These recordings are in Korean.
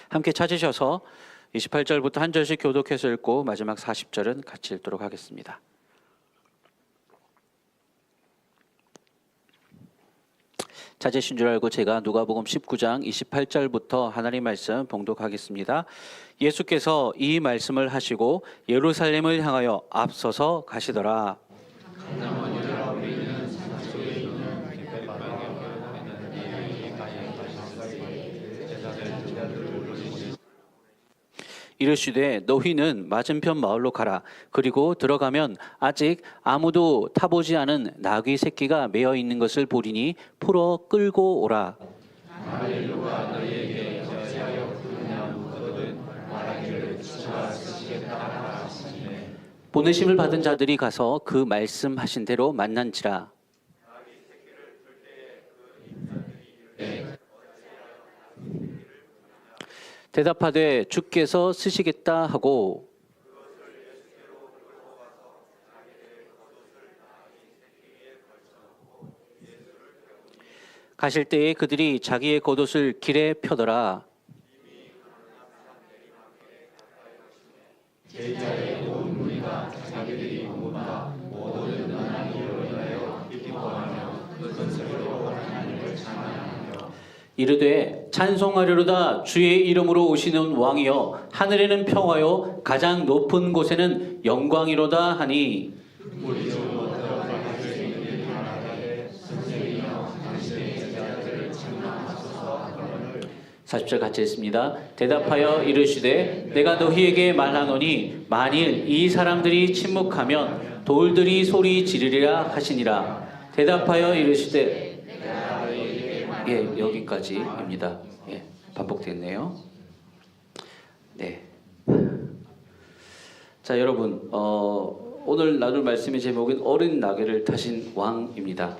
함께 찾으셔서 28절부터 한 절씩 교독해서 읽고 마지막 40절은 같이 읽도록 하겠습니다. 찾으신 줄 알고 제가 누가복음 19장 28절부터 하나님 말씀 봉독하겠습니다. 예수께서 이 말씀을 하시고 예루살렘을 향하여 앞서서 가시더라. 이르시되 너희는 맞은편 마을로 가라. 그리고 들어가면 아직 아무도 타보지 않은 나귀 새끼가 매어 있는 것을 보리니 풀어 끌고 오라. 마일로가 너희에게 어찌하여 부르냐 묻거든 말하기를 주가 쓰시겠다 하시네. 보내심을 받은 자들이 가서 그 말씀하신 대로 만난지라. 대답하되 주께서 쓰시겠다 하고 가실 때에 그들이 자기의 겉옷을 길에 펴더라. 제자의 온 무리가 자기들이 모두 모든 하나님으로 인하여 기뻐하며 큰 소리로 하나님을 찬양하며 이르되 찬송하려로다 주의 이름으로 오시는 왕이여 하늘에는 평화요 가장 높은 곳에는 영광이로다 하니. 우리 중 어떤 바리새인들이 말하되 선생이여 당신의 제자들을 책망하소서 하거늘 40절 같이 읽습니다. 대답하여 이르시되 내가 너희에게 말하노니 만일 이 사람들이 침묵하면 돌들이 소리 지르리라 하시니라. 대답하여 이르시되 여기까지입니다. 반복됐네요. 네. 자, 여러분, 오늘 나눌 말씀의 제목은 어린 나귀를 타신 왕입니다.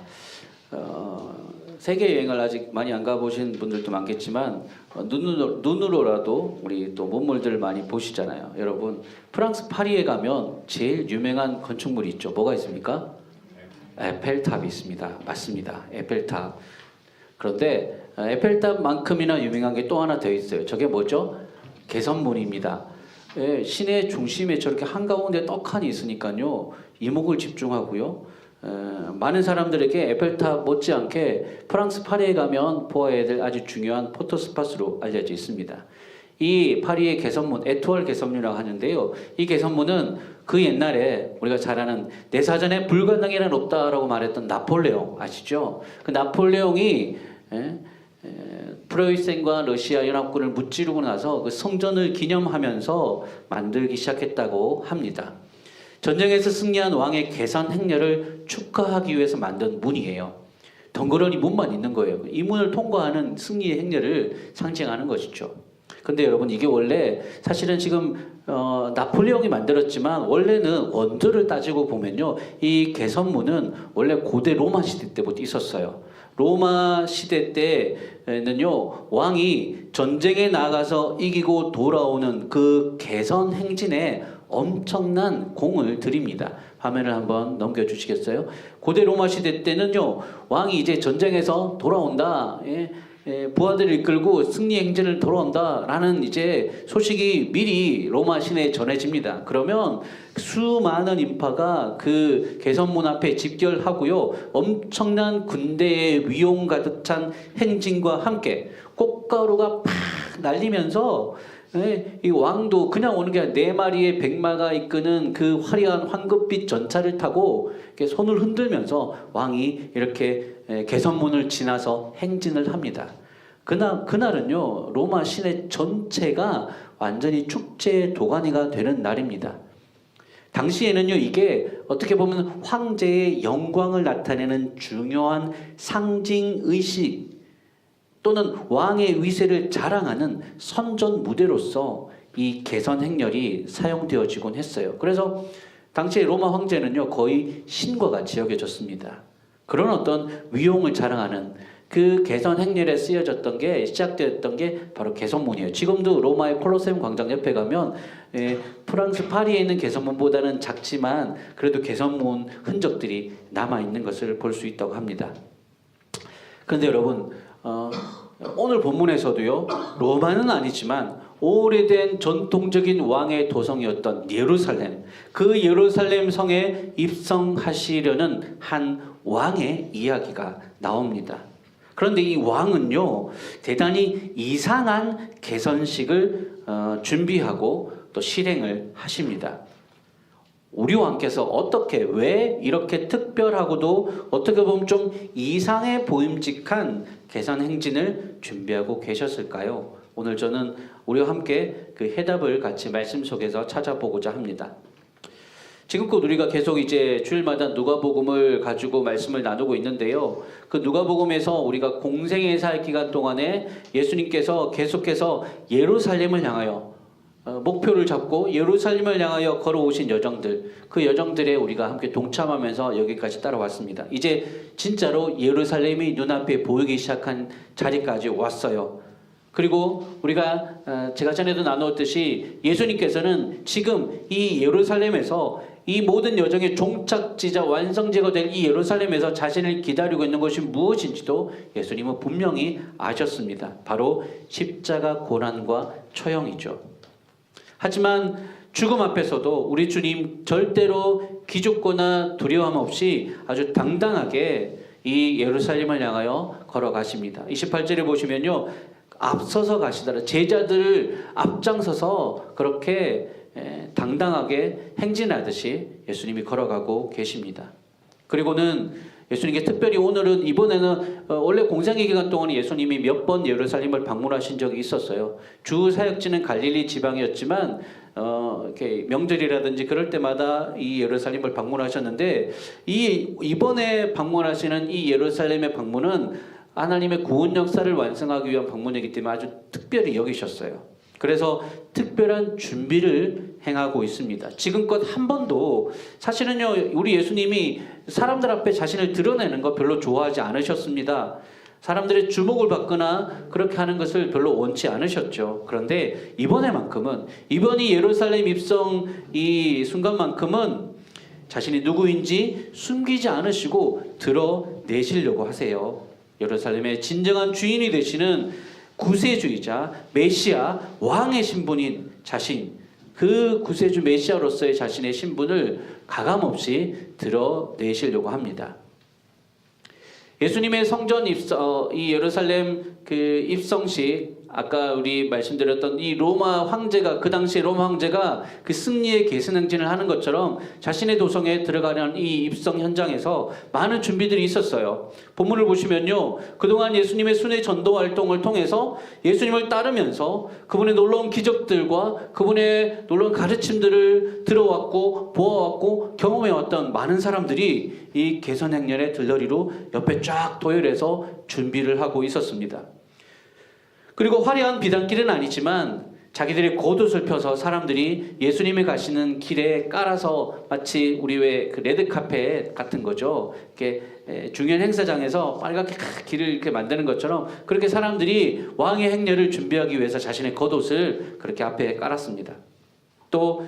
세계 여행을 아직 많이 안 가보신 분들도 많겠지만 눈으로라도 우리 또 문물들을 많이 보시잖아요. 여러분, 프랑스 파리에 가면 제일 유명한 건축물이 있죠. 뭐가 있습니까? 에펠탑이 있습니다. 맞습니다. 에펠탑. 그런데 에펠탑만큼이나 유명한 게 또 하나 더 있어요. 저게 뭐죠? 개선문입니다. 시내 중심에 저렇게 한가운데 떡하니 있으니까요. 이목을 집중하고요. 많은 사람들에게 에펠탑 못지않게 프랑스 파리에 가면 보아야 될 아주 중요한 포토스팟으로 알려져 있습니다. 이 파리의 개선문, 에투알 개선문이라고 하는데요. 이 개선문은 그 옛날에 우리가 잘 아는 내 사전에 불가능이란 없다라고 말했던 나폴레옹 아시죠? 그 나폴레옹이 프로이센과 러시아 연합군을 무찌르고 나서 그 성전을 기념하면서 만들기 시작했다고 합니다. 전쟁에서 승리한 왕의 개선 행렬을 축하하기 위해서 만든 문이에요. 덩그러니 문만 있는 거예요. 이 문을 통과하는 승리의 행렬을 상징하는 것이죠. 근데 여러분 이게 원래 사실은 지금 나폴레옹이 만들었지만 원래는 원조를 따지고 보면요. 이 개선문은 원래 고대 로마 시대 때부터 있었어요. 로마 시대 때는요. 왕이 전쟁에 나가서 이기고 돌아오는 그 개선 행진에 엄청난 공을 들입니다. 화면을 한번 넘겨주시겠어요? 고대 로마 시대 때는요. 왕이 이제 전쟁에서 돌아온다. 부하들을 이끌고 승리 행진을 돌아온다라는 이제 소식이 미리 로마 시내에 전해집니다. 그러면 수많은 인파가 그 개선문 앞에 집결하고요. 엄청난 군대의 위용 가득 찬 행진과 함께 꽃가루가 팍 날리면서 이 왕도 그냥 오는 게 아니라 4마리의 백마가 이끄는 그 화려한 황급빛 전차를 타고 이렇게 손을 흔들면서 왕이 이렇게 개선문을 지나서 행진을 합니다. 그날은요 로마 시내 전체가 완전히 축제의 도가니가 되는 날입니다. 당시에는요 이게 어떻게 보면 황제의 영광을 나타내는 중요한 상징 의식 또는 왕의 위세를 자랑하는 선전 무대로서 이 개선 행렬이 사용되어지곤 했어요. 그래서 당시의 로마 황제는요 거의 신과 같이 여겨졌습니다. 그런 어떤 위용을 자랑하는 그 개선 행렬에 쓰여졌던 게 시작되었던 게 바로 개선문이에요. 지금도 로마의 콜로세움 광장 옆에 가면 프랑스 파리에 있는 개선문보다는 작지만 그래도 개선문 흔적들이 남아있는 것을 볼 수 있다고 합니다. 그런데 여러분 오늘 본문에서도요, 로마는 아니지만 오래된 전통적인 왕의 도성이었던 예루살렘, 그 예루살렘 성에 입성하시려는 한 왕의 이야기가 나옵니다. 그런데 이 왕은요, 대단히 이상한 개선식을 준비하고 또 실행을 하십니다. 우리 왕께서 어떻게, 왜 이렇게 특별하고도 어떻게 보면 좀 이상해 보임직한 개선 행진을 준비하고 계셨을까요? 오늘 저는 우리와 함께 그 해답을 같이 말씀 속에서 찾아보고자 합니다. 지금껏 우리가 계속 이제 주일마다 누가복음을 가지고 말씀을 나누고 있는데요. 그 누가복음에서 우리가 공생의 살 기간 동안에 예수님께서 계속해서 예루살렘을 향하여 목표를 잡고 예루살렘을 향하여 걸어오신 여정들, 그 여정들에 우리가 함께 동참하면서 여기까지 따라왔습니다. 이제 진짜로 예루살렘이 눈앞에 보이기 시작한 자리까지 왔어요. 그리고 우리가 제가 전에도 나누었듯이 예수님께서는 지금 이 예루살렘에서 이 모든 여정의 종착지자 완성제가 될 이 예루살렘에서 자신을 기다리고 있는 것이 무엇인지도 예수님은 분명히 아셨습니다. 바로 십자가 고난과 처형이죠. 하지만 죽음 앞에서도 우리 주님 절대로 기죽거나 두려움 없이 아주 당당하게 이 예루살렘을 향하여 걸어가십니다. 28절에 보시면요, 앞서서 가시더라. 제자들을 앞장서서 그렇게 당당하게 행진하듯이 예수님이 걸어가고 계십니다. 그리고는 예수님께 특별히 오늘은 이번에는 원래 공생의 기간 동안 예수님이 몇 번 예루살렘을 방문하신 적이 있었어요. 주 사역지는 갈릴리 지방이었지만 이렇게 명절이라든지 그럴 때마다 이 예루살렘을 방문하셨는데 이번에 방문하시는 이 예루살렘의 방문은 하나님의 구원 역사를 완성하기 위한 방문이기 때문에 아주 특별히 여기셨어요. 그래서 특별한 준비를 행하고 있습니다. 지금껏 한 번도 사실은요, 우리 예수님이 사람들 앞에 자신을 드러내는 거 별로 좋아하지 않으셨습니다. 사람들의 주목을 받거나 그렇게 하는 것을 별로 원치 않으셨죠. 그런데 이번이 예루살렘 입성 이 순간만큼은 자신이 누구인지 숨기지 않으시고 드러내시려고 하세요. 예루살렘의 진정한 주인이 되시는 구세주이자 메시아 왕의 신분인 자신, 그 구세주 메시아로서의 자신의 신분을 가감없이 드러내시려고 합니다. 예수님의 성전 이 예루살렘 그 입성식, 아까 우리 말씀드렸던 이 로마 황제가, 그 당시에 로마 황제가 그 승리의 계승행진을 하는 것처럼 자신의 도성에 들어가는 이 입성 현장에서 많은 준비들이 있었어요. 본문을 보시면요, 그동안 예수님의 순회 전도 활동을 통해서 예수님을 따르면서 그분의 놀라운 기적들과 그분의 놀라운 가르침들을 들어왔고 보아왔고 경험해왔던 많은 사람들이 이 개선행렬의 들러리로 옆에 쫙 도열해서 준비를 하고 있었습니다. 그리고 화려한 비단길은 아니지만 자기들의 겉옷을 펴서 사람들이 예수님이 가시는 길에 깔아서 마치 우리 왜 그 레드카펫 같은 거죠. 이렇게 중요한 행사장에서 빨갛게 길을 이렇게 만드는 것처럼 그렇게 사람들이 왕의 행렬을 준비하기 위해서 자신의 겉옷을 그렇게 앞에 깔았습니다. 또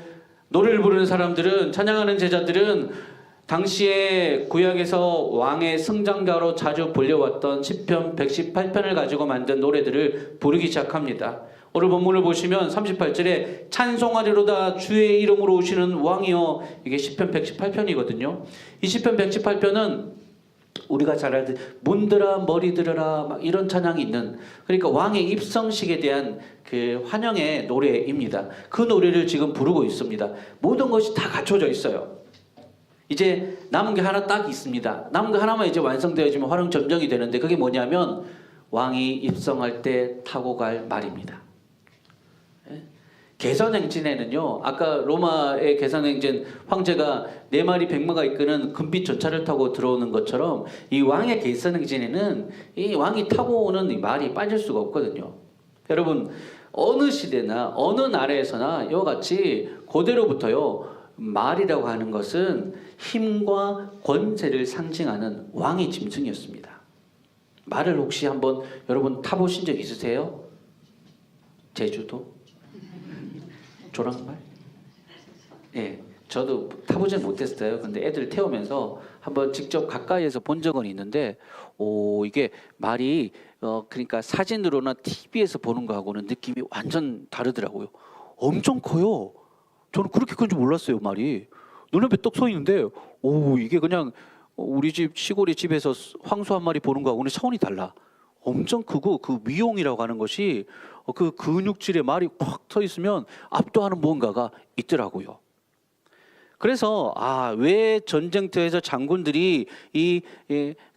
노래를 부르는 사람들은, 찬양하는 제자들은 당시에 구약에서 왕의 승장가로 자주 불려왔던 시편 118편을 가지고 만든 노래들을 부르기 시작합니다. 오늘 본문을 보시면 38절에 찬송하리로다 주의 이름으로 오시는 왕이여, 이게 시편 118편이거든요. 이 시편 118편은 우리가 잘 알듯 문들아 머리 들어라 막 이런 찬양이 있는, 그러니까 왕의 입성식에 대한 그 환영의 노래입니다. 그 노래를 지금 부르고 있습니다. 모든 것이 다 갖춰져 있어요. 이제 남은 게 하나 딱 있습니다. 남은 게 하나만 이제 완성되어지면 화룡점정이 되는데, 그게 뭐냐면 왕이 입성할 때 타고 갈 말입니다. 개선행진에는요, 아까 로마의 개선행진 황제가 4마리 100마가 이끄는 금빛 전차를 타고 들어오는 것처럼 이 왕의 개선행진에는 이 왕이 타고 오는 이 말이 빠질 수가 없거든요. 여러분, 어느 시대나 어느 나라에서나 이와 같이 고대로부터요, 말이라고 하는 것은 힘과 권세를 상징하는 왕의 짐승이었습니다. 말을 혹시 한번 여러분 타보신 적 있으세요? 제주도? 조랑말? 예, 저도 타보지는 못했어요. 근데 애들 태우면서 한번 직접 가까이에서 본 적은 있는데, 이게 말이 그러니까 사진으로나 TV에서 보는 거하고는 느낌이 완전 다르더라고요. 엄청 커요. 저는 그렇게 큰 줄 몰랐어요, 말이. 눈앞에 떡 서 있는데, 오, 이게 그냥 우리 집 시골의 집에서 황소 한 마리 보는 거하고는 차원이 달라. 엄청 크고 그 미용이라고 하는 것이 그 근육질에 말이 꽉 서 있으면 압도하는 무언가가 있더라고요. 그래서 왜 전쟁터에서 장군들이 이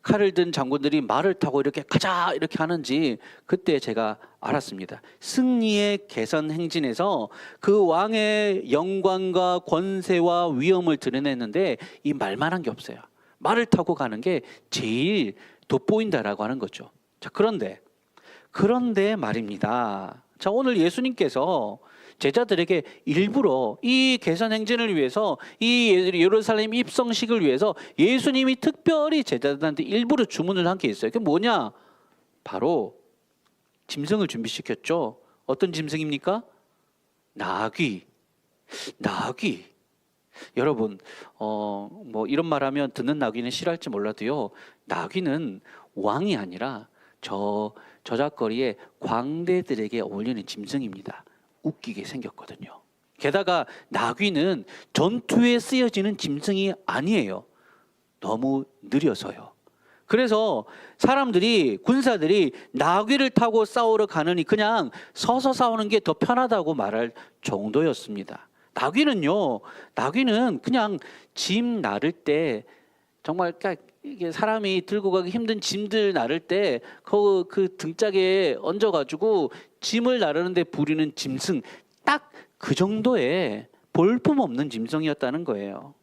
칼을 든 장군들이 말을 타고 이렇게 가자 이렇게 하는지 그때 제가 알았습니다. 승리의 개선 행진에서 그 왕의 영광과 권세와 위엄을 드러냈는데 이 말만 한 게 없어요. 말을 타고 가는 게 제일 돋보인다라고 하는 거죠. 자, 그런데 말입니다. 자, 오늘 예수님께서 제자들에게 일부러 이 개선 행진을 위해서 이 예루살렘 입성식을 위해서 예수님이 특별히 제자들한테 일부러 주문을 한 게 있어요. 그게 뭐냐? 바로 짐승을 준비시켰죠. 어떤 짐승입니까? 나귀. 여러분, 뭐 이런 말하면 듣는 나귀는 싫어할지 몰라도요. 나귀는 왕이 아니라 저작거리에 광대들에게 어울리는 짐승입니다. 웃기게 생겼거든요. 게다가 나귀는 전투에 쓰여지는 짐승이 아니에요. 너무 느려서요. 그래서 군사들이 나귀를 타고 싸우러 가느니 그냥 서서 싸우는 게 더 편하다고 말할 정도였습니다. 나귀는 그냥 짐 나를 때 정말 이게 사람이 들고 가기 힘든 짐들 나를 때 그 등짝에 얹어가지고 짐을 나르는데 부리는 짐승, 딱 그 정도의 볼품없는 짐승이었다는 거예요.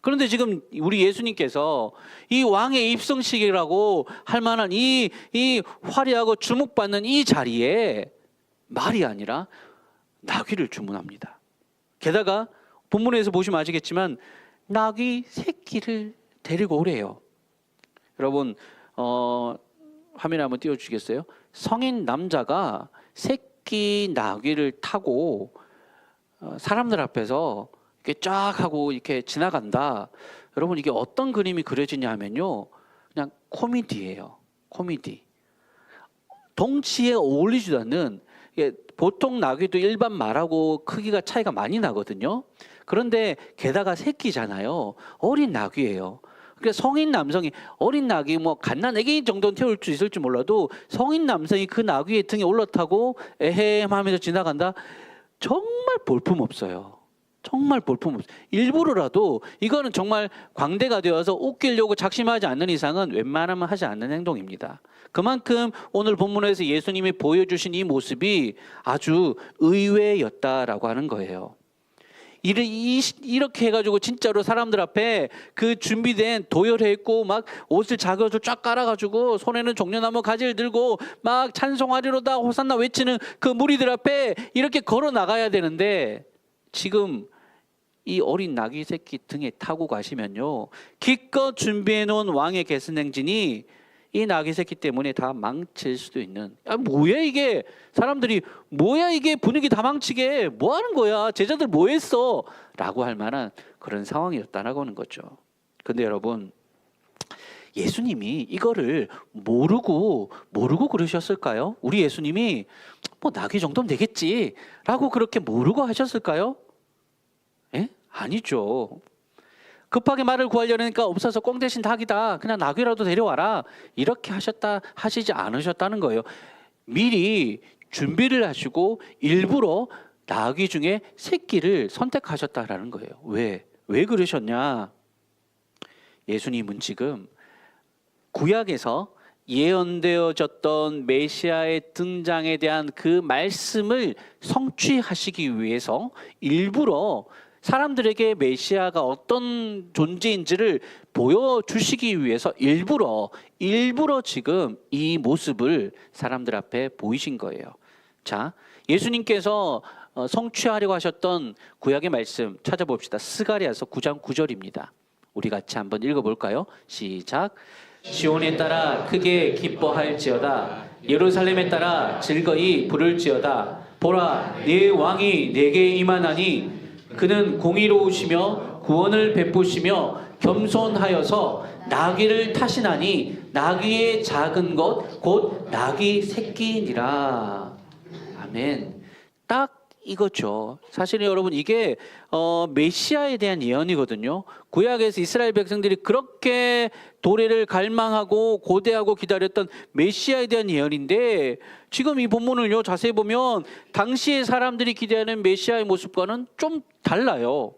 그런데 지금 우리 예수님께서 이 왕의 입성식이라고 할 만한 이 화려하고 주목받는 이 자리에 말이 아니라 나귀를 주문합니다. 게다가 본문에서 보시면 아시겠지만 나귀 새끼를 데리고 오래요. 여러분, 화면에 한번 띄워주시겠어요? 성인 남자가 새끼 나귀를 타고 사람들 앞에서 이렇게 쫙 하고 이렇게 지나간다. 여러분, 이게 어떤 그림이 그려지냐 하면요, 그냥 코미디예요. 코미디. 덩치에 어울리지도 않는, 보통 나귀도 일반 말하고 크기가 차이가 많이 나거든요. 그런데 게다가 새끼잖아요. 어린 나귀예요. 그러니까 성인 남성이, 어린 나귀 뭐 갓난 애기 정도는 태울 수 있을지 몰라도 성인 남성이 그 나귀의 등에 올라타고 에헴 하면서 지나간다. 정말 볼품없어요. 정말 볼품없어요. 일부러라도 이거는 정말 광대가 되어서 웃기려고 작심하지 않는 이상은 웬만하면 하지 않는 행동입니다. 그만큼 오늘 본문에서 예수님이 보여주신 이 모습이 아주 의외였다라고 하는 거예요. 이렇게 해가지고 진짜로 사람들 앞에 그 준비된 도열해 있고 막 옷을 자격을 쫙 깔아가지고 손에는 종려나무 가지를 들고 막 찬송하리로다 호산나 외치는 그 무리들 앞에 이렇게 걸어 나가야 되는데, 지금 이 어린 나귀 새끼 등에 타고 가시면요, 기껏 준비해 놓은 왕의 개선행진이 이 나귀 새끼 때문에 다 망칠 수도 있는, 뭐야 이게, 사람들이 뭐야 이게, 분위기 다 망치게 뭐 하는 거야, 제자들 뭐 했어 라고 할 만한 그런 상황이었다라고 하는 거죠. 근데 여러분, 예수님이 이거를 모르고 그러셨을까요? 우리 예수님이 뭐 나귀 정도면 되겠지 라고 그렇게 모르고 하셨을까요? 아니죠. 급하게 말을 구하려니까 없어서 꽁 대신 닭이다, 그냥 나귀라도 데려와라, 이렇게 하시지 않으셨다는 거예요. 미리 준비를 하시고 일부러 나귀 중에 새끼를 선택하셨다라는 거예요. 왜 그러셨냐? 예수님은 지금 구약에서 예언되어졌던 메시아의 등장에 대한 그 말씀을 성취하시기 위해서 일부러 사람들에게 메시아가 어떤 존재인지를 보여주시기 위해서 일부러 지금 이 모습을 사람들 앞에 보이신 거예요. 자, 예수님께서 성취하려고 하셨던 구약의 말씀 찾아봅시다. 스가랴서 9장 9절입니다. 우리 같이 한번 읽어볼까요? 시작. 시온에 따라 크게 기뻐할지어다. 예루살렘에 따라 즐거이 부를지어다. 보라, 네 왕이 내게 임하나니 그는 공의로우시며 구원을 베푸시며 겸손하여서 나귀를 타시나니 나귀의 작은 것 곧 나귀 새끼니라. 아멘. 딱 이거죠. 사실은 여러분 이게 메시아에 대한 예언이거든요. 구약에서 이스라엘 백성들이 그렇게 도래를 갈망하고 고대하고 기다렸던 메시아에 대한 예언인데, 지금 이 본문을요 자세히 보면 당시의 사람들이 기대하는 메시아의 모습과는 좀 달라요.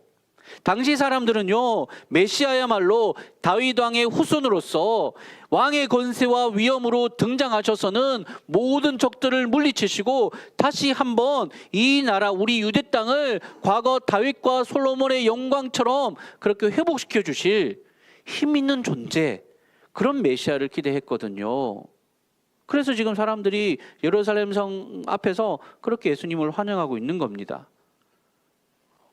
당시 사람들은요 메시아야말로 다윗 왕의 후손으로서 왕의 권세와 위엄으로 등장하셔서는 모든 적들을 물리치시고 다시 한번 이 나라 우리 유대 땅을 과거 다윗과 솔로몬의 영광처럼 그렇게 회복시켜 주실 힘 있는 존재, 그런 메시아를 기대했거든요. 그래서 지금 사람들이 예루살렘 성 앞에서 그렇게 예수님을 환영하고 있는 겁니다.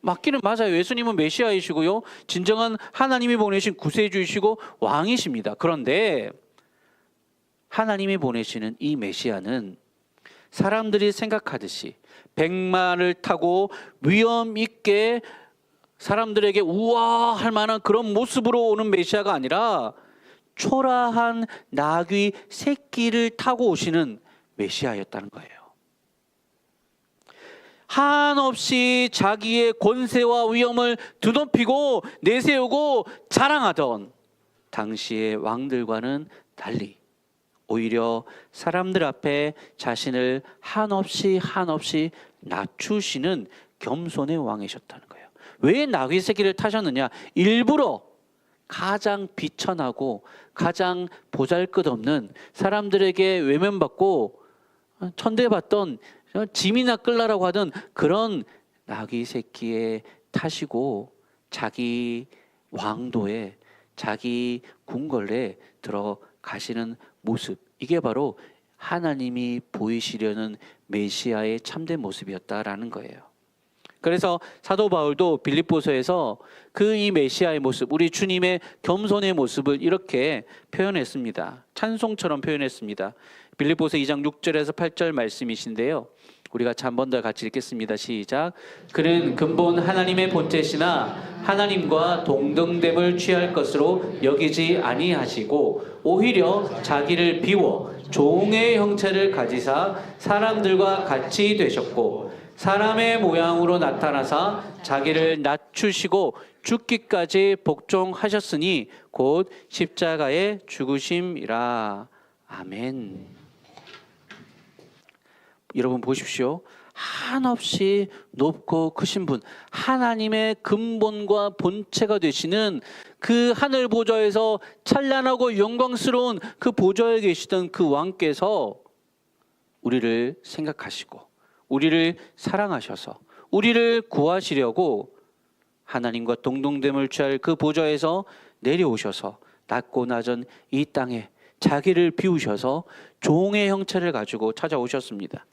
맞기는 맞아요. 예수님은 메시아이시고요, 진정한 하나님이 보내신 구세주이시고 왕이십니다. 그런데 하나님이 보내시는 이 메시아는 사람들이 생각하듯이 백마를 타고 위엄 있게 사람들에게 우아할 만한 그런 모습으로 오는 메시아가 아니라 초라한 나귀 새끼를 타고 오시는 메시아였다는 거예요. 한없이 자기의 권세와 위엄을 드높이고 내세우고 자랑하던 당시의 왕들과는 달리 오히려 사람들 앞에 자신을 한없이 낮추시는 겸손의 왕이셨다는 거예요. 왜 나귀 새끼를 타셨느냐? 일부러 가장 비천하고 가장 보잘것없는, 사람들에게 외면받고 천대받던, 짐이나 끌라라고 하던 그런 나귀 새끼에 타시고 자기 왕도에, 자기 궁궐에 들어가시는 모습, 이게 바로 하나님이 보이시려는 메시아의 참된 모습이었다라는 거예요. 그래서 사도 바울도 빌립보서에서 이 메시아의 모습, 우리 주님의 겸손의 모습을 이렇게 표현했습니다. 찬송처럼 표현했습니다. 빌립보서 2장 6절에서 8절 말씀이신데요, 우리가 한 번 더 같이 읽겠습니다. 시작. 그는 근본 하나님의 본체시나 하나님과 동등됨을 취할 것으로 여기지 아니하시고 오히려 자기를 비워 종의 형체를 가지사 사람들과 같이 되셨고 사람의 모양으로 나타나사 자기를 낮추시고 죽기까지 복종하셨으니 곧 십자가에 죽으심이라. 아멘. 여러분 보십시오. 한없이 높고 크신 분, 하나님의 근본과 본체가 되시는 그 하늘 보좌에서 찬란하고 영광스러운 그 보좌에 계시던 그 왕께서 우리를 생각하시고 우리를 사랑하셔서 우리를 구하시려고 하나님과 동등됨을 취할 그 보좌에서 내려오셔서 낮고 낮은 이 땅에 자기를 비우셔서 종의 형체를 가지고 찾아오셨습니다.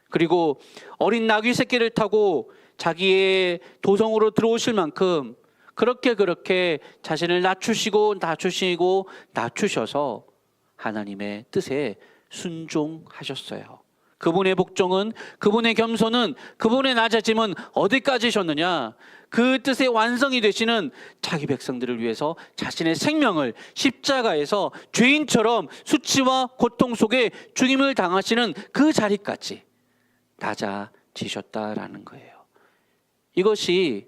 그리고 어린 나귀 새끼를 타고 자기의 도성으로 들어오실 만큼 그렇게 자신을 낮추셔서 하나님의 뜻에 순종하셨어요. 그분의 복종은, 그분의 겸손은, 그분의 낮아짐은 어디까지셨느냐? 그 뜻의 완성이 되시는 자기 백성들을 위해서 자신의 생명을 십자가에서 죄인처럼 수치와 고통 속에 죽임을 당하시는 그 자리까지 낮아지셨다라는 거예요. 이것이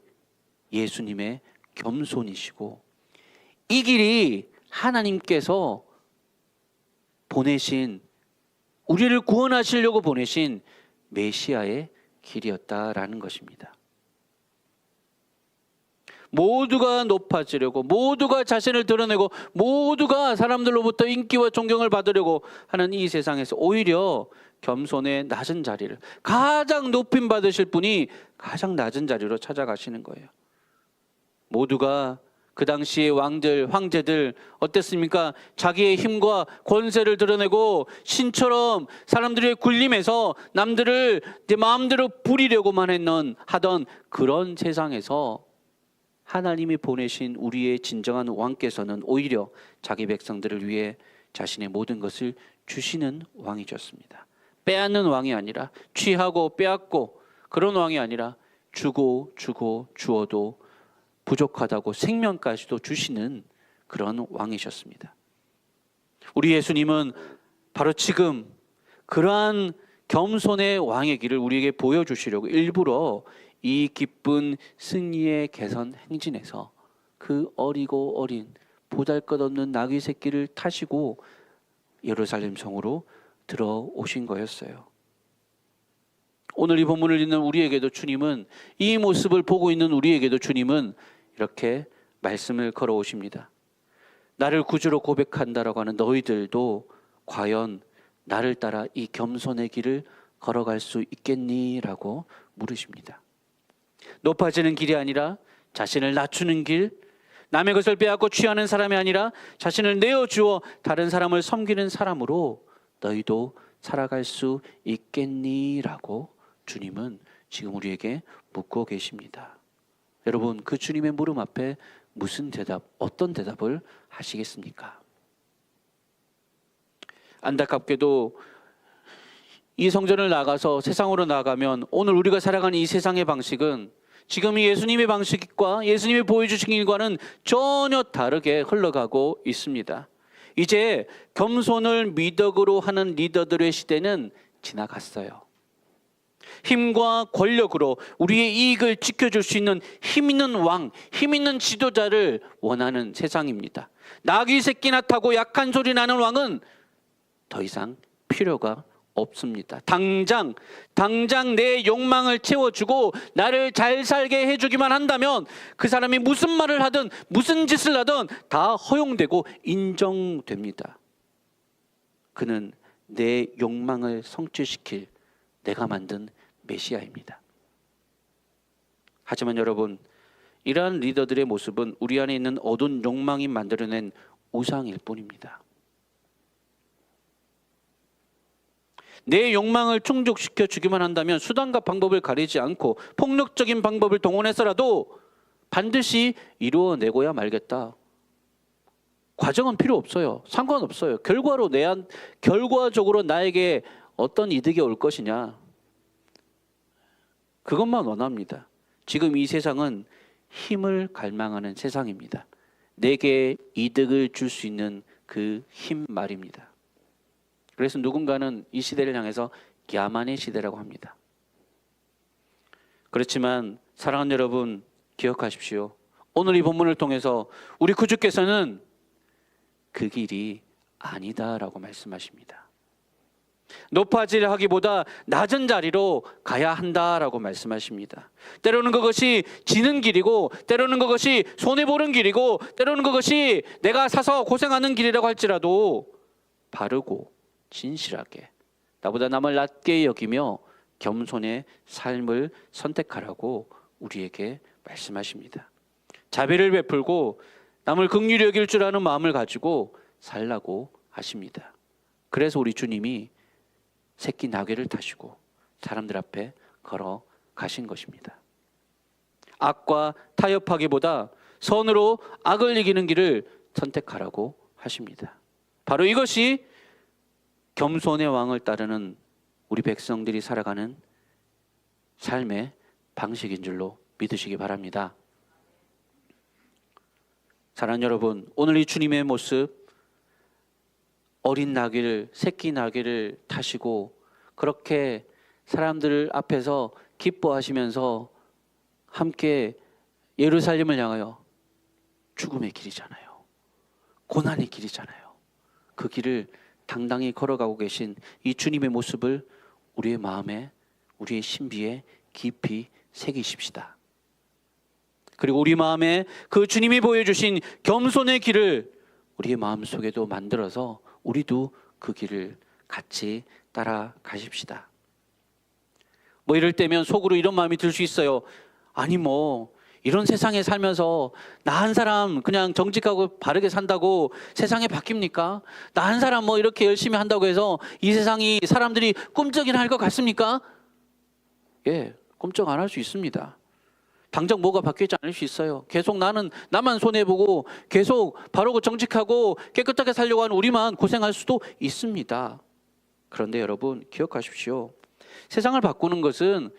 예수님의 겸손이시고, 이 길이 하나님께서 보내신, 우리를 구원하시려고 보내신 메시아의 길이었다라는 것입니다. 모두가 높아지려고, 모두가 자신을 드러내고, 모두가 사람들로부터 인기와 존경을 받으려고 하는 이 세상에서 오히려 겸손의 낮은 자리를, 가장 높임 받으실 분이 가장 낮은 자리로 찾아가시는 거예요. 모두가 그 당시의 왕들, 황제들 어땠습니까? 자기의 힘과 권세를 드러내고 신처럼 사람들의 군림에서 남들을 내 마음대로 부리려고만 하던 그런 세상에서 하나님이 보내신 우리의 진정한 왕께서는 오히려 자기 백성들을 위해 자신의 모든 것을 주시는 왕이셨습니다. 빼앗는 왕이 아니라, 취하고 빼앗고 그런 왕이 아니라 주고 주어도 부족하다고 생명까지도 주시는 그런 왕이셨습니다. 우리 예수님은 바로 지금 그러한 겸손의 왕의 길을 우리에게 보여주시려고 일부러 이 기쁜 승리의 개선 행진에서 그 어리고 어린 보잘것없는 나귀 새끼를 타시고 예루살렘 성으로 들어오신 거였어요. 오늘 이 본문을 읽는 우리에게도 주님은, 이 모습을 보고 있는 우리에게도 주님은 이렇게 말씀을 걸어오십니다. 나를 구주로 고백한다라고 하는 너희들도 과연 나를 따라 이 겸손의 길을 걸어갈 수 있겠니? 라고 물으십니다. 높아지는 길이 아니라 자신을 낮추는 길, 남의 것을 빼앗고 취하는 사람이 아니라 자신을 내어주어 다른 사람을 섬기는 사람으로 너희도 살아갈 수 있겠니? 라고 주님은 지금 우리에게 묻고 계십니다. 여러분, 그 주님의 물음 앞에 무슨 대답, 어떤 대답을 하시겠습니까? 안타깝게도 이 성전을 나가서 세상으로 나가면 오늘 우리가 살아가는 이 세상의 방식은 지금 이 예수님의 방식과 예수님이 보여주신 길과는 전혀 다르게 흘러가고 있습니다. 이제 겸손을 미덕으로 하는 리더들의 시대는 지나갔어요. 힘과 권력으로 우리의 이익을 지켜줄 수 있는 힘 있는 왕, 힘 있는 지도자를 원하는 세상입니다. 나귀 새끼나 타고 약한 소리 나는 왕은 더 이상 필요가 없습니다. 당장 내 욕망을 채워주고 나를 잘 살게 해주기만 한다면 그 사람이 무슨 말을 하든 무슨 짓을 하든 다 허용되고 인정됩니다. 그는 내 욕망을 성취시킬 내가 만든 메시아입니다. 하지만 여러분, 이러한 리더들의 모습은 우리 안에 있는 어두운 욕망이 만들어낸 우상일 뿐입니다. 내 욕망을 충족시켜 주기만 한다면 수단과 방법을 가리지 않고 폭력적인 방법을 동원해서라도 반드시 이루어내고야 말겠다. 과정은 필요 없어요. 상관없어요. 결과적으로 나에게 어떤 이득이 올 것이냐, 그것만 원합니다. 지금 이 세상은 힘을 갈망하는 세상입니다. 내게 이득을 줄 수 있는 그 힘 말입니다. 그래서 누군가는 이 시대를 향해서 야만의 시대라고 합니다. 그렇지만 사랑하는 여러분, 기억하십시오. 오늘 이 본문을 통해서 우리 구주께서는 그 길이 아니다라고 말씀하십니다. 높아지려 하기보다 낮은 자리로 가야 한다라고 말씀하십니다. 때로는 그것이 지는 길이고, 때로는 그것이 손해보는 길이고, 때로는 그것이 내가 사서 고생하는 길이라고 할지라도 바르고 진실하게 나보다 남을 낮게 여기며 겸손의 삶을 선택하라고 우리에게 말씀하십니다. 자비를 베풀고 남을 긍휼히 여길 줄 아는 마음을 가지고 살라고 하십니다. 그래서 우리 주님이 새끼 나귀를 타시고 사람들 앞에 걸어 가신 것입니다. 악과 타협하기보다 선으로 악을 이기는 길을 선택하라고 하십니다. 바로 이것이 겸손의 왕을 따르는 우리 백성들이 살아가는 삶의 방식인 줄로 믿으시기 바랍니다. 사랑하는 여러분, 오늘 이 주님의 모습, 어린 나귀를, 새끼 나귀를 타시고 그렇게 사람들 앞에서 기뻐하시면서 함께 예루살렘을 향하여, 죽음의 길이잖아요, 고난의 길이잖아요, 그 길을 당당히 걸어가고 계신 이 주님의 모습을 우리의 마음에, 우리의 신비에 깊이 새기십시다. 그리고 우리 마음에 그 주님이 보여주신 겸손의 길을 우리의 마음속에도 만들어서 우리도 그 길을 같이 따라가십시다. 뭐 이럴 때면 속으로 이런 마음이 들 수 있어요. 아니 뭐 이런 세상에 살면서 나 한 사람 그냥 정직하고 바르게 산다고 세상이 바뀝니까? 나 한 사람 뭐 이렇게 열심히 한다고 해서 이 세상이, 사람들이 꿈쩍이나 할 것 같습니까? 예, 꿈쩍 안 할 수 있습니다. 당장 뭐가 바뀌지 않을 수 있어요. 계속 나만 손해보고 계속 바르고 정직하고 깨끗하게 살려고 하는 우리만 고생할 수도 있습니다. 그런데 여러분 기억하십시오. 세상을 바꾸는 것은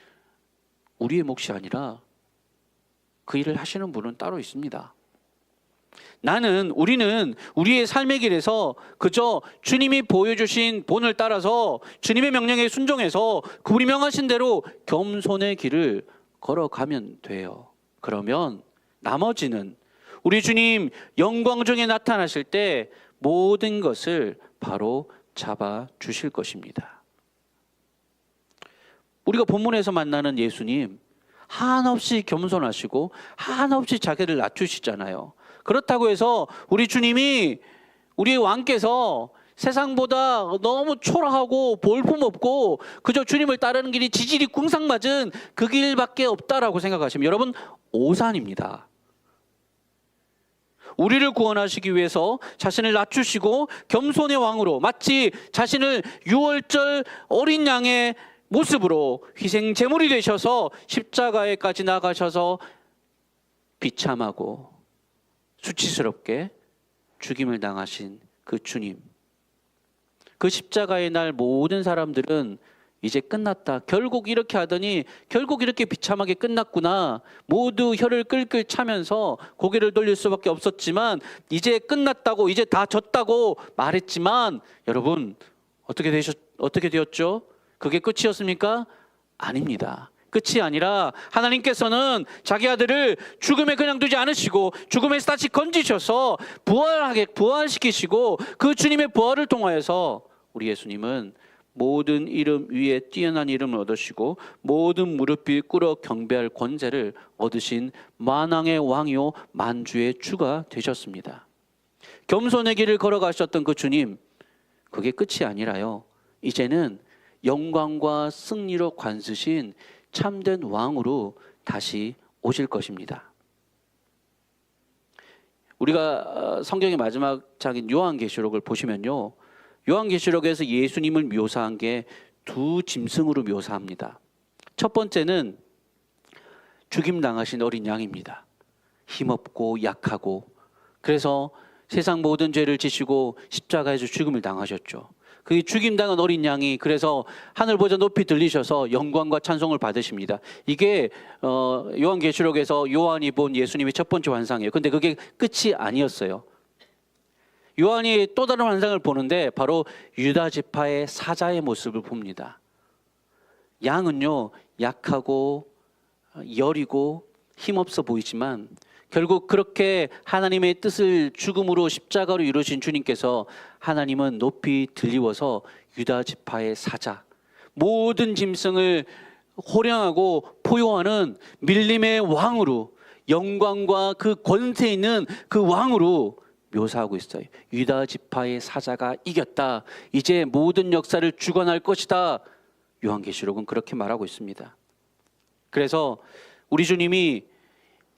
우리의 몫이 아니라 그 일을 하시는 분은 따로 있습니다. 우리는 우리의 삶의 길에서 그저 주님이 보여주신 본을 따라서 주님의 명령에 순종해서 그분이 명하신 대로 겸손의 길을 걸어가면 돼요. 그러면 나머지는 우리 주님 영광 중에 나타나실 때 모든 것을 바로 잡아 주실 것입니다. 우리가 본문에서 만나는 예수님, 한없이 겸손하시고 한없이 자기를 낮추시잖아요. 그렇다고 해서 우리 주님이, 우리의 왕께서 세상보다 너무 초라하고 볼품없고 그저 주님을 따르는 길이 지질이 궁상맞은 그 길밖에 없다라고 생각하시면 여러분, 오산입니다. 우리를 구원하시기 위해서 자신을 낮추시고 겸손의 왕으로, 마치 자신을 유월절 어린 양의 모습으로 희생 제물이 되셔서 십자가에까지 나가셔서 비참하고 수치스럽게 죽임을 당하신 그 주님, 그 십자가의 날 모든 사람들은 이제 끝났다, 결국 이렇게 하더니 결국 이렇게 비참하게 끝났구나, 모두 혀를 끌끌 차면서 고개를 돌릴 수밖에 없었지만 이제 끝났다고, 이제 다 졌다고 말했지만 여러분, 어떻게 되었죠? 그게 끝이었습니까? 아닙니다. 끝이 아니라 하나님께서는 자기 아들을 죽음에 그냥 두지 않으시고 죽음에서 다시 건지셔서 부활시키시고 그 주님의 부활을 통하여서 우리 예수님은 모든 이름 위에 뛰어난 이름을 얻으시고 모든 무릎이 꿇어 경배할 권세를 얻으신 만왕의 왕이요 만주의 주가 되셨습니다. 겸손의 길을 걸어가셨던 그 주님, 그게 끝이 아니라요, 이제는 영광과 승리로 관쓰신 참된 왕으로 다시 오실 것입니다. 우리가 성경의 마지막 장인 요한계시록을 보시면요, 요한계시록에서 예수님을 묘사한 게 두 짐승으로 묘사합니다. 첫 번째는 죽임당하신 어린 양입니다. 힘없고 약하고, 그래서 세상 모든 죄를 지시고 십자가에서 죽음을 당하셨죠. 그 죽임당한 어린 양이 그래서 하늘보다 높이 들리셔서 영광과 찬송을 받으십니다. 이게 요한계시록에서 요한이 본 예수님의 첫 번째 환상이에요. 근데 그게 끝이 아니었어요. 요한이 또 다른 환상을 보는데 바로 유다 지파의 사자의 모습을 봅니다. 양은요, 약하고 여리고 힘없어 보이지만 결국 그렇게 하나님의 뜻을 죽음으로 십자가로 이루신 주님께서 하나님은 높이 들리워서 유다 지파의 사자, 모든 짐승을 호령하고 포효하는 밀림의 왕으로, 영광과 그 권세 있는 그 왕으로 묘사하고 있어요. 유다 지파의 사자가 이겼다, 이제 모든 역사를 주관할 것이다, 요한계시록은 그렇게 말하고 있습니다. 그래서 우리 주님이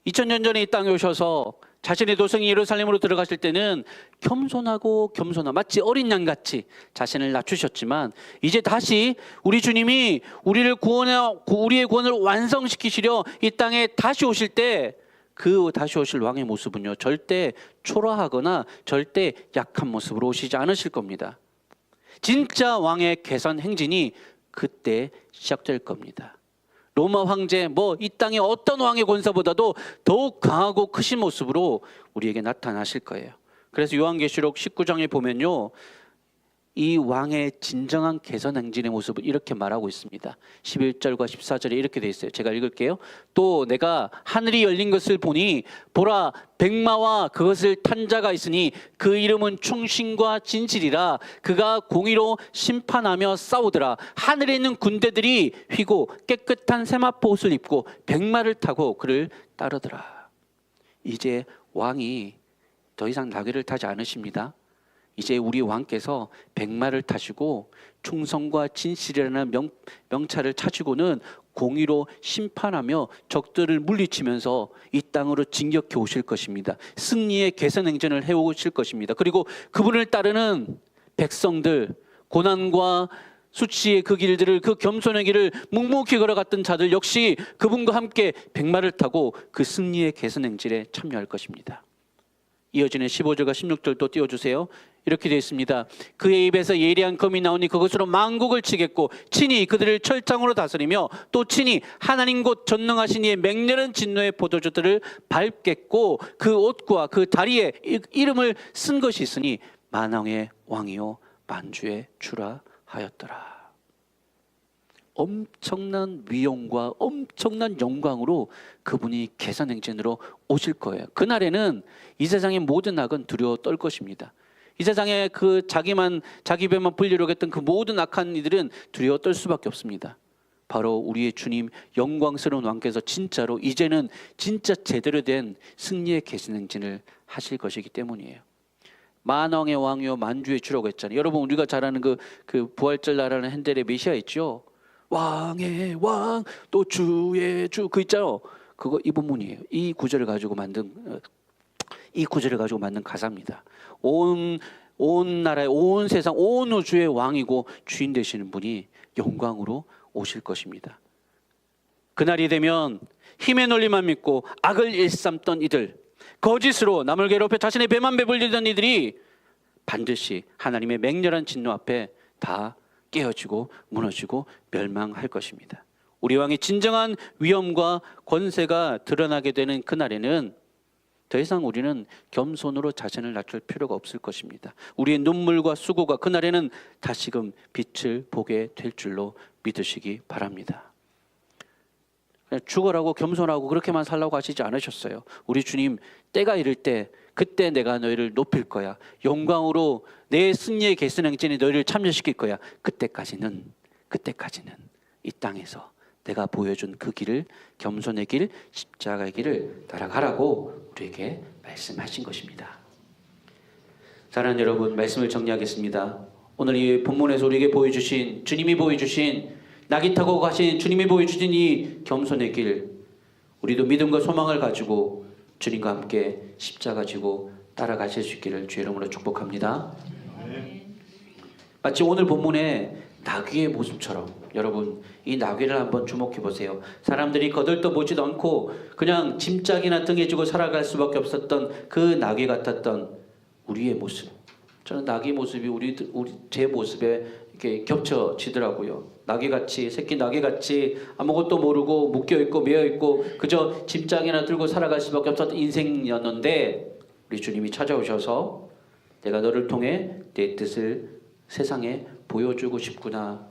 2000년 전에 이 땅에 오셔서 자신의 도성 예루살렘으로 들어가실 때는 겸손하고 마치 어린 양같이 자신을 낮추셨지만 이제 다시 우리 주님이 우리의 구원을 완성시키시려 이 땅에 다시 오실 때 그 다시 오실 왕의 모습은요, 절대 초라하거나 절대 약한 모습으로 오시지 않으실 겁니다. 진짜 왕의 개선 행진이 그때 시작될 겁니다. 로마 황제, 이 땅의 어떤 왕의 권세보다도 더욱 강하고 크신 모습으로 우리에게 나타나실 거예요. 그래서 요한계시록 19장에 보면요, 이 왕의 진정한 개선 행진의 모습을 이렇게 말하고 있습니다. 11절과 14절에 이렇게 되어 있어요. 제가 읽을게요. 또 내가 하늘이 열린 것을 보니 보라, 백마와 그것을 탄 자가 있으니 그 이름은 충신과 진실이라. 그가 공의로 심판하며 싸우더라. 하늘에 있는 군대들이 휘고 깨끗한 세마포 옷을 입고 백마를 타고 그를 따르더라. 이제 왕이 더 이상 나귀를 타지 않으십니다. 이제 우리 왕께서 백마를 타시고 충성과 진실이라는 명찰을 차시고는 공의로 심판하며 적들을 물리치면서 이 땅으로 진격해 오실 것입니다. 승리의 개선 행진을 해오실 것입니다. 그리고 그분을 따르는 백성들, 고난과 수치의 그 길들을, 그 겸손의 길을 묵묵히 걸어갔던 자들 역시 그분과 함께 백마를 타고 그 승리의 개선 행진에 참여할 것입니다. 이어지는 15절과 16절도 띄워주세요. 이렇게 되어 있습니다. 그의 입에서 예리한 검이 나오니 그것으로 만국을 치겠고 친히 그들을 철장으로 다스리며 또 친히 하나님 곧 전능하신 이의 맹렬한 진노의 포도주들을 밟겠고 그 옷과 그 다리에 이름을 쓴 것이 있으니 만왕의 왕이요 만주의 주라 하였더라. 엄청난 위엄과 엄청난 영광으로 그분이 계산행진으로 오실 거예요. 그날에는 이 세상의 모든 악은 두려워 떨 것입니다. 이 세상에 그 자기 배만 불리려고 했던 그 모든 악한 이들은 두려워 떨 수밖에 없습니다. 바로 우리의 주님 영광스러운 왕께서 진짜로 이제는 진짜 제대로 된 승리의 계산행진을 하실 것이기 때문이에요. 만왕의 왕이요 만주의 주라고 했잖아요. 여러분 우리가 잘 아는 그 부활절 나라는 핸델의 메시아 있죠. 왕의 왕 또 주의 주 그 있잖아요. 그거 이 본문이에요. 이 구절을 가지고 만든 가사입니다. 온 나라의 온 세상 온 우주의 왕이고 주인 되시는 분이 영광으로 오실 것입니다. 그날이 되면 힘의 논리만 믿고 악을 일삼던 이들, 거짓으로 남을 괴롭혀 자신의 배만 배불리던 이들이 반드시 하나님의 맹렬한 진노 앞에 다 깨어지고 무너지고 멸망할 것입니다. 우리 왕의 진정한 위엄과 권세가 드러나게 되는 그날에는 더 이상 우리는 겸손으로 자신을 낮출 필요가 없을 것입니다. 우리의 눈물과 수고가 그날에는 다시금 빛을 보게 될 줄로 믿으시기 바랍니다. 죽어라고 겸손하고 그렇게만 살라고 하시지 않으셨어요. 우리 주님 때가 이를 때 그때 내가 너희를 높일 거야. 영광으로 내 승리의 계승행진에 너희를 참여시킬 거야. 그때까지는 이 땅에서 내가 보여준 그 길을, 겸손의 길, 십자가의 길을 따라가라고 우리에게 말씀하신 것입니다. 사랑하는 여러분, 말씀을 정리하겠습니다. 오늘 이 본문에서 우리에게 보여주신, 주님이 보여주신, 낙이 타고 가신 주님이 보여주신 이 겸손의 길, 우리도 믿음과 소망을 가지고 주님과 함께 십자가 지고 따라가실 수 있기를 주의 이름으로 축복합니다. 마치 오늘 본문의 나귀의 모습처럼 여러분 이 나귀를 한번 주목해 보세요. 사람들이 거들떠보지도 않고 그냥 짐짝이나 등에 지고 살아갈 수밖에 없었던 그 나귀 같았던 우리의 모습. 저는 나귀 모습이 제 모습에 이렇게 겹쳐지더라고요. 나귀같이, 새끼 나귀같이 아무것도 모르고 묶여있고 매여있고 그저 짐짝이나 들고 살아갈 수밖에 없었던 인생이었는데 우리 주님이 찾아오셔서 내가 너를 통해 내 뜻을 세상에 보여주고 싶구나.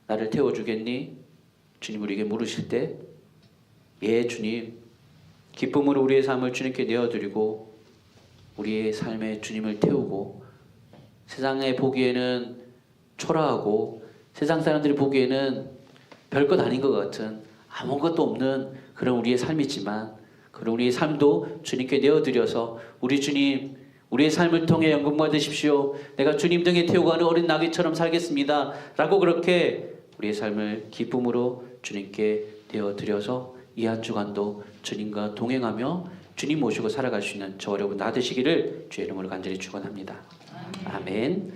나를 태워주겠니? 주님 우리에게 물으실 때 예 주님, 기쁨으로 우리의 삶을 주님께 내어드리고 우리의 삶에 주님을 태우고 세상에 보기에는 초라하고 세상 사람들이 보기에는 별것 아닌 것 같은 아무것도 없는 그런 우리의 삶이지만 그런 우리의 삶도 주님께 내어드려서 우리 주님 우리의 삶을 통해 영광 받으십시오. 내가 주님 등에 태우고 가는 어린 나귀처럼 살겠습니다. 라고 그렇게 우리의 삶을 기쁨으로 주님께 내어드려서 이 한 주간도 주님과 동행하며 주님 모시고 살아갈 수 있는 저 여러분 다 되시기를 주의 이름으로 간절히 축원합니다. 아멘.